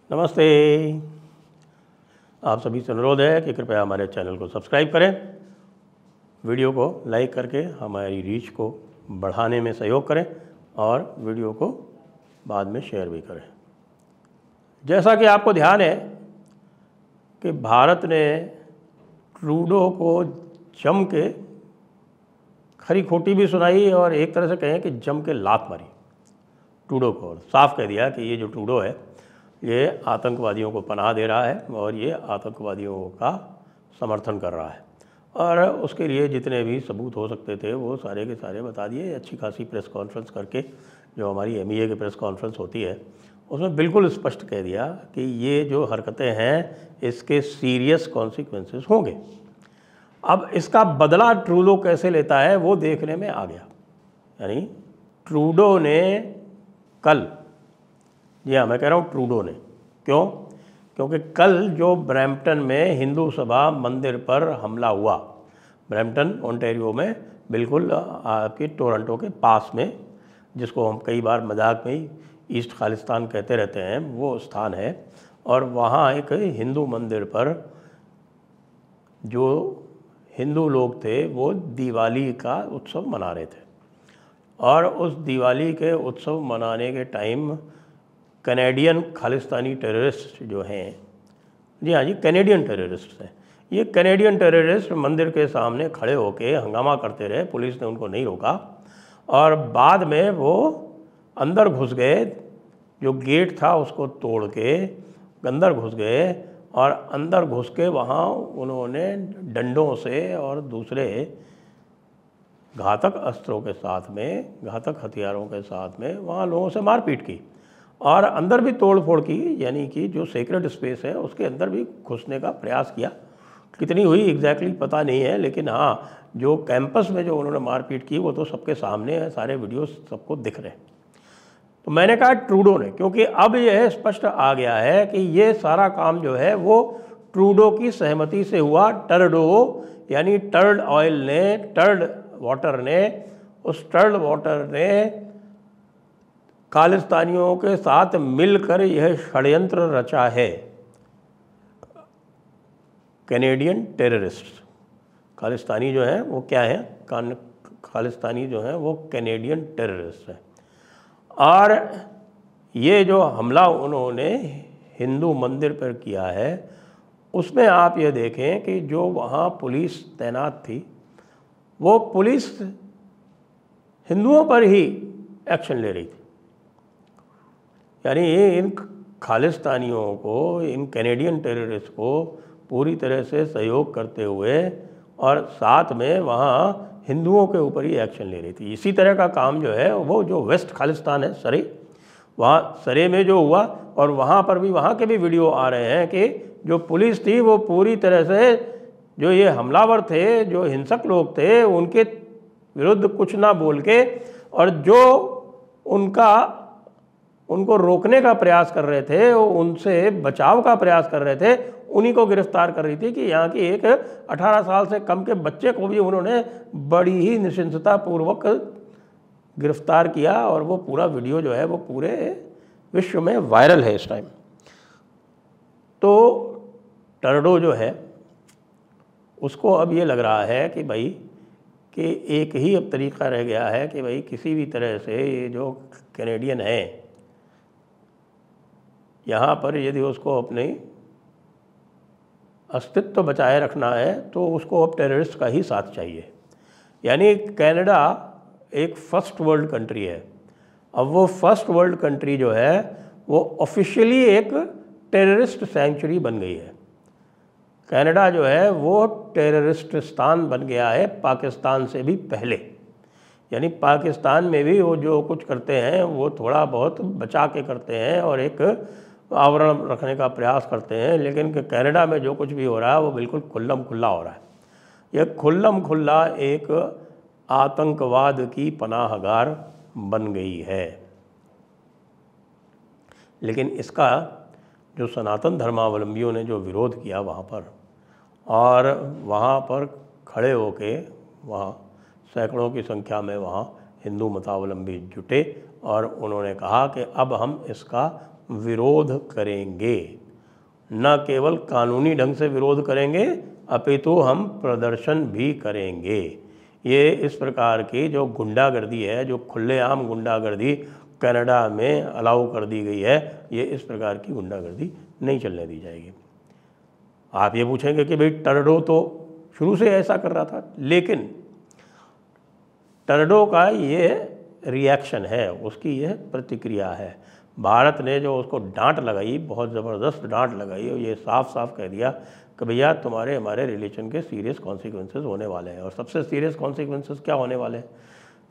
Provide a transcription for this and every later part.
नमस्ते। आप सभी से अनुरोध है कि कृपया हमारे चैनल को सब्सक्राइब करें, वीडियो को लाइक करके हमारी रीच को बढ़ाने में सहयोग करें और वीडियो को बाद में शेयर भी करें। जैसा कि आपको ध्यान है कि भारत ने ट्रूडो को जम के खरी खोटी भी सुनाई और एक तरह से कहें कि जम के लात मारी ट्रूडो को, और साफ कह दिया कि ये जो ट्रूडो है ये आतंकवादियों को पनाह दे रहा है और ये आतंकवादियों का समर्थन कर रहा है, और उसके लिए जितने भी सबूत हो सकते थे वो सारे के सारे बता दिए। अच्छी खासी प्रेस कॉन्फ्रेंस करके, जो हमारी MEA की प्रेस कॉन्फ्रेंस होती है, उसमें बिल्कुल स्पष्ट कह दिया कि ये जो हरकतें हैं इसके सीरियस कॉन्सिक्वेंसेस होंगे। अब इसका बदला ट्रूडो कैसे लेता है वो देखने में आ गया। यानी ट्रूडो ने कल, जी हाँ मैं कह रहा हूँ ट्रूडो ने, क्यों? क्योंकि कल जो ब्रैम्पटन में हिंदू सभा मंदिर पर हमला हुआ, ब्रैम्पटन ओंटारियो में, बिल्कुल आपके टोरंटो के पास में, जिसको हम कई बार मजाक में ही ईस्ट खालिस्तान कहते रहते हैं, वो स्थान है। और वहाँ एक हिंदू मंदिर पर जो हिंदू लोग थे वो दिवाली का उत्सव मना रहे थे, और उस दिवाली के उत्सव मनाने के टाइम कनेडियन खालिस्तानी टेररिस्ट जो हैं, जी हाँ जी कनेडियन टेररिस्ट हैं, ये कनेडियन टेररिस्ट मंदिर के सामने खड़े होकर हंगामा करते रहे। पुलिस ने उनको नहीं रोका और बाद में वो अंदर घुस गए, जो गेट था उसको तोड़ के अंदर घुस गए, और अंदर घुस के वहाँ उन्होंने डंडों से और दूसरे घातक अस्त्रों के साथ में, घातक हथियारों के साथ में वहाँ लोगों से मारपीट की, और अंदर भी तोड़ फोड़ की। यानी कि जो सेक्रेट स्पेस है उसके अंदर भी घुसने का प्रयास किया। कितनी हुई एग्जैक्टली पता नहीं है, लेकिन हाँ जो कैंपस में जो उन्होंने मारपीट की वो तो सबके सामने है, सारे वीडियोस सबको दिख रहे हैं। तो मैंने कहा ट्रूडो ने, क्योंकि अब यह स्पष्ट आ गया है कि ये सारा काम जो है वो ट्रूडो की सहमति से हुआ। टर्डो यानी टर्ड ऑयल ने, टर्ड वाटर ने, उस टर्ड वाटर ने खालिस्तानियों के साथ मिलकर यह षड्यंत्र रचा है। कैनेडियन टेररिस्ट, खालिस्तानी जो है वो क्या है, खालिस्तानी जो है वो कैनेडियन टेररिस्ट है। और ये जो हमला उन्होंने हिंदू मंदिर पर किया है उसमें आप ये देखें कि जो वहाँ पुलिस तैनात थी वो पुलिस हिंदुओं पर ही एक्शन ले रही थी। यानी इन खालिस्तानियों को, इन कैनेडियन टेररिस्ट को पूरी तरह से सहयोग करते हुए और साथ में वहाँ हिंदुओं के ऊपर ही एक्शन ले रही थी। इसी तरह का काम जो है वो जो वेस्ट खालिस्तान है, सरे, वहाँ सरे में जो हुआ, और वहाँ पर भी, वहाँ के भी वीडियो आ रहे हैं कि जो पुलिस थी वो पूरी तरह से, जो ये हमलावर थे, जो हिंसक लोग थे, उनके विरुद्ध कुछ ना बोल के, और जो उनको रोकने का प्रयास कर रहे थे, उनसे बचाव का प्रयास कर रहे थे, उन्हीं को गिरफ्तार कर रही थी। कि यहाँ की एक 18 साल से कम के बच्चे को भी उन्होंने बड़ी ही निश्चिंतता पूर्वक गिरफ्तार किया, और वो पूरा वीडियो जो है वो पूरे विश्व में वायरल है इस टाइम। तो टर्डो जो है उसको अब ये लग रहा है कि भाई कि एक ही अब तरीका रह गया है कि भाई किसी भी तरह से ये जो कैनेडियन है यहाँ पर यदि उसको अपने अस्तित्व बचाए रखना है तो उसको अब टेररिस्ट का ही साथ चाहिए। यानी कनाडा एक फर्स्ट वर्ल्ड कंट्री है। अब वो फर्स्ट वर्ल्ड कंट्री जो है वो ऑफिशियली एक टेररिस्ट सेंचुरी बन गई है। कनाडा जो है वो टेररिस्ट स्थान बन गया है पाकिस्तान से भी पहले। यानी पाकिस्तान में भी वो जो कुछ करते हैं वो थोड़ा बहुत बचा के करते हैं और एक आवरण रखने का प्रयास करते हैं, लेकिन कनाडा में जो कुछ भी हो रहा है वो बिल्कुल खुल्लम खुल्ला हो रहा है। यह खुल्लम खुल्ला एक आतंकवाद की पनाहगार बन गई है। लेकिन इसका जो सनातन धर्मावलंबियों ने जो विरोध किया वहाँ पर, और वहाँ पर खड़े होके वहाँ सैकड़ों की संख्या में वहाँ हिंदू मतावलंबी जुटे और उन्होंने कहा कि अब हम इसका विरोध करेंगे। न केवल कानूनी ढंग से विरोध करेंगे अपितु हम प्रदर्शन भी करेंगे। ये इस प्रकार की जो गुंडागर्दी है, जो खुलेआम गुंडागर्दी कनाडा में अलाउ कर दी गई है, ये इस प्रकार की गुंडागर्दी नहीं चलने दी जाएगी। आप ये पूछेंगे कि भाई टर्डो तो शुरू से ऐसा कर रहा था, लेकिन टर्डो का ये रिएक्शन है, उसकी यह प्रतिक्रिया है। भारत ने जो उसको डांट लगाई, बहुत ज़बरदस्त डांट लगाई, और ये साफ साफ कह दिया कि भैया तुम्हारे हमारे रिलेशन के सीरियस कॉन्सिक्वेंसेस होने वाले हैं। और सबसे सीरियस कॉन्सिक्वेंसेस क्या होने वाले हैं?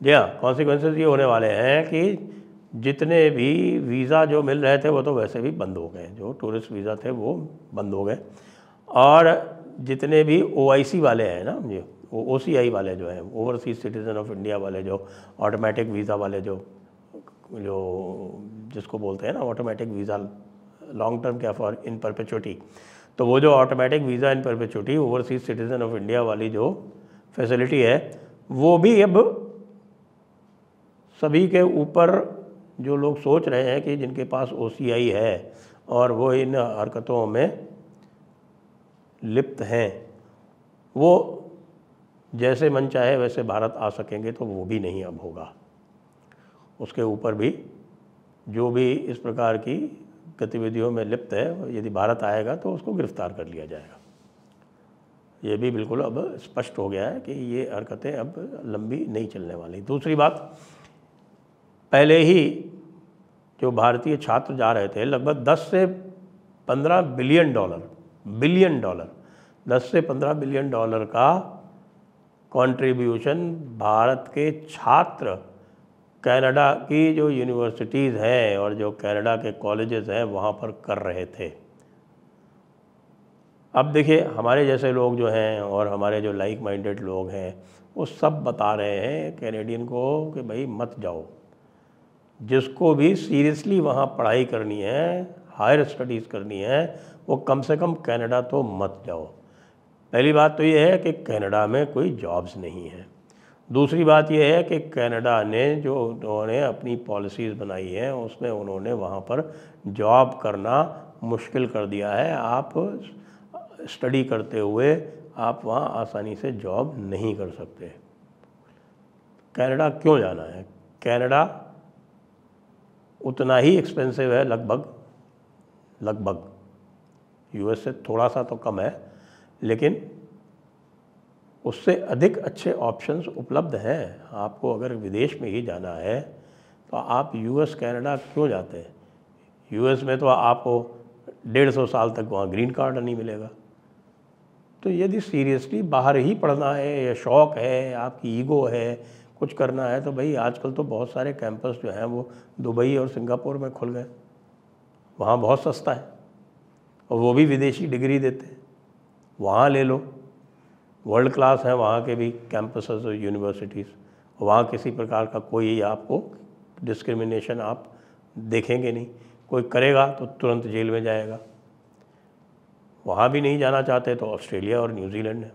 जी हाँ, कॉन्सिक्वेंसेस ये होने वाले हैं कि जितने भी वीज़ा जो मिल रहे थे वो तो वैसे भी बंद हो गए, जो टूरिस्ट वीज़ा थे वो बंद हो गए। और जितने भी OIC वाले हैं ना, ये OCI वाले जो हैं, ओवरसीज सिटीज़न ऑफ इंडिया वाले, जो ऑटोमेटिक वीज़ा वाले, जो जिसको बोलते हैं ना ऑटोमेटिक वीज़ा लॉन्ग टर्म क्या फॉर इन परपेचुइटी, तो वो जो automatic visa in perpetuity overseas citizen of India वाली जो फैसिलिटी है, वो भी अब सभी के ऊपर, जो लोग सोच रहे हैं कि जिनके पास OCI है और वो इन हरकतों में लिप्त हैं, वो जैसे मन चाहे वैसे भारत आ सकेंगे, तो वो भी नहीं अब होगा। उसके ऊपर भी जो भी इस प्रकार की गतिविधियों में लिप्त है, यदि भारत आएगा तो उसको गिरफ्तार कर लिया जाएगा। ये भी बिल्कुल अब स्पष्ट हो गया है कि ये हरकतें अब लंबी नहीं चलने वाली। दूसरी बात, पहले ही जो भारतीय छात्र जा रहे थे, लगभग 10 से 15 बिलियन डॉलर 10 से 15 बिलियन डॉलर का कंट्रीब्यूशन भारत के छात्र कनाडा की जो यूनिवर्सिटीज़ हैं और जो कनाडा के कॉलेजेस हैं वहाँ पर कर रहे थे। अब देखिए, हमारे जैसे लोग जो हैं और हमारे जो लाइक माइंडेड लोग हैं, वो सब बता रहे हैं कैनेडियन को कि भाई मत जाओ। जिसको भी सीरियसली वहाँ पढ़ाई करनी है, हायर स्टडीज़ करनी है, वो कम से कम कनाडा तो मत जाओ। पहली बात तो ये है कि कनाडा में कोई जॉब्स नहीं है। दूसरी बात यह है कि कनाडा ने जो उन्होंने अपनी पॉलिसीज़ बनाई हैं, उसमें उन्होंने वहाँ पर जॉब करना मुश्किल कर दिया है। आप स्टडी करते हुए आप वहाँ आसानी से जॉब नहीं कर सकते। कनाडा क्यों जाना है? कनाडा उतना ही एक्सपेंसिव है, लगभग US से थोड़ा सा तो कम है, लेकिन उससे अधिक अच्छे ऑप्शंस उपलब्ध हैं। आपको अगर विदेश में ही जाना है तो आप US कनाडा क्यों जाते हैं? US में तो आपको 150 साल तक वहाँ ग्रीन कार्ड नहीं मिलेगा। तो यदि सीरियसली बाहर ही पढ़ना है, या शौक़ है, आपकी ईगो है, कुछ करना है, तो भाई आजकल तो बहुत सारे कैंपस जो हैं वो दुबई और सिंगापुर में खुल गए। वहाँ बहुत सस्ता है और वो भी विदेशी डिग्री देते हैं, वहाँ ले लो। वर्ल्ड क्लास है वहाँ के भी कैंपसेस और यूनिवर्सिटीज़। वहाँ किसी प्रकार का कोई आपको डिस्क्रिमिनेशन आप देखेंगे नहीं। कोई करेगा तो तुरंत जेल में जाएगा। वहाँ भी नहीं जाना चाहते तो ऑस्ट्रेलिया और न्यूजीलैंड है।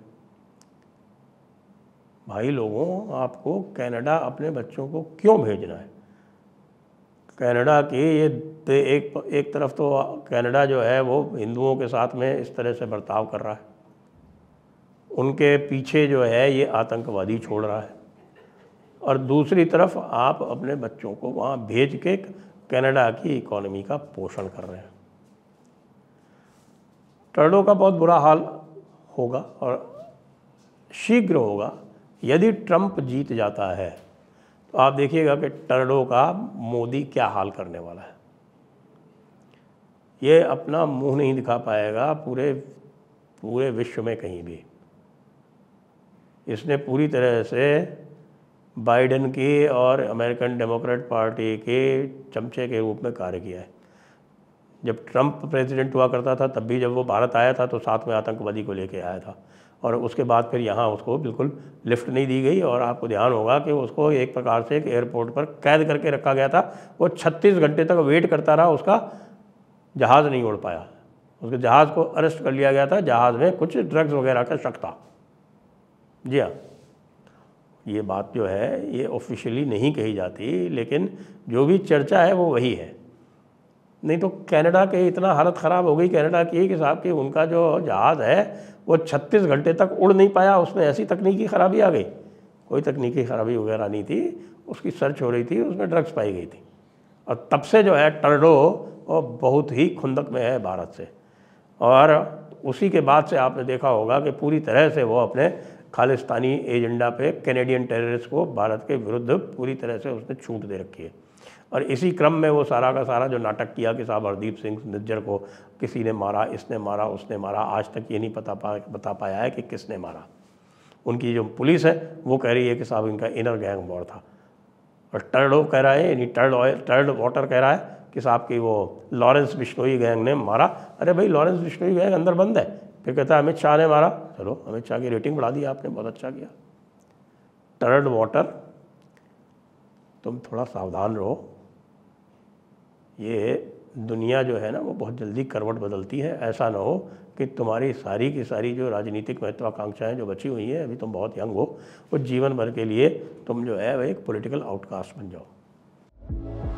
भाई लोगों, आपको कनाडा अपने बच्चों को क्यों भेजना है? कनाडा की ये एक तरफ तो कनाडा जो है वो हिंदुओं के साथ में इस तरह से बर्ताव कर रहा है, उनके पीछे जो है ये आतंकवादी छोड़ रहा है, और दूसरी तरफ आप अपने बच्चों को वहाँ भेज के कनाडा की इकोनॉमी का पोषण कर रहे हैं। टर्डो का बहुत बुरा हाल होगा और शीघ्र होगा। यदि ट्रंप जीत जाता है तो आप देखिएगा कि टर्डो का मोदी क्या हाल करने वाला है। ये अपना मुंह नहीं दिखा पाएगा पूरे विश्व में कहीं भी। इसने पूरी तरह से बाइडेन की और अमेरिकन डेमोक्रेट पार्टी के चमचे के रूप में कार्य किया है। जब ट्रंप प्रेसिडेंट हुआ करता था तब भी जब वो भारत आया था तो साथ में आतंकवादी को लेके आया था, और उसके बाद फिर यहाँ उसको बिल्कुल लिफ्ट नहीं दी गई। और आपको ध्यान होगा कि उसको एक प्रकार से एक एयरपोर्ट पर कैद करके रखा गया था। वो 36 घंटे तक वेट करता रहा, उसका जहाज़ नहीं उड़ पाया। उसके जहाज़ को अरेस्ट कर लिया गया था, जहाज़ में कुछ ड्रग्स वगैरह का शक था। जी हाँ, ये बात जो है ये ऑफिशियली नहीं कही जाती, लेकिन जो भी चर्चा है वो वही है। नहीं तो कनाडा के इतना हालत ख़राब हो गई कनाडा की कि साहब कि उनका जो जहाज़ है वो 36 घंटे तक उड़ नहीं पाया, उसमें ऐसी तकनीकी ख़राबी आ गई। कोई तकनीकी ख़राबी वगैरह नहीं थी, उसकी सर्च हो रही थी, उसमें ड्रग्स पाई गई थी। और तब से जो है टर्डो वो बहुत ही खुंदक में है भारत से। और उसी के बाद से आपने देखा होगा कि पूरी तरह से वो अपने खालिस्तानी एजेंडा पे कैनेडियन टेररिस्ट को भारत के विरुद्ध पूरी तरह से उसने छूट दे रखी है। और इसी क्रम में वो सारा का सारा जो नाटक किया कि साहब हरदीप सिंह निज्जर को किसी ने मारा, इसने मारा, उसने मारा, आज तक ये नहीं बता पाया है कि किसने मारा। उनकी जो पुलिस है वो कह रही है कि साहब इनका इनर गैंग वॉर था। और टर्डो कह रहा है, यानी टर्ड वाटर कह रहा है कि साहब की वो लॉरेंस बिश्नोई गैंग ने मारा। अरे भाई लॉरेंस बिश्नोई गैंग अंदर बंद है, फिर कहता है अमित शाह ने मारा। चलो अमित शाह की रेटिंग बढ़ा दी आपने, बहुत अच्छा किया। टर्ड वाटर, तुम थोड़ा सावधान रहो। ये दुनिया जो है ना वो बहुत जल्दी करवट बदलती है। ऐसा ना हो कि तुम्हारी सारी की सारी जो राजनीतिक महत्वाकांक्षाएं जो बची हुई हैं, अभी तुम बहुत यंग हो, वो जीवन भर के लिए तुम जो है वो एक पॉलिटिकल आउटकास्ट बन जाओ।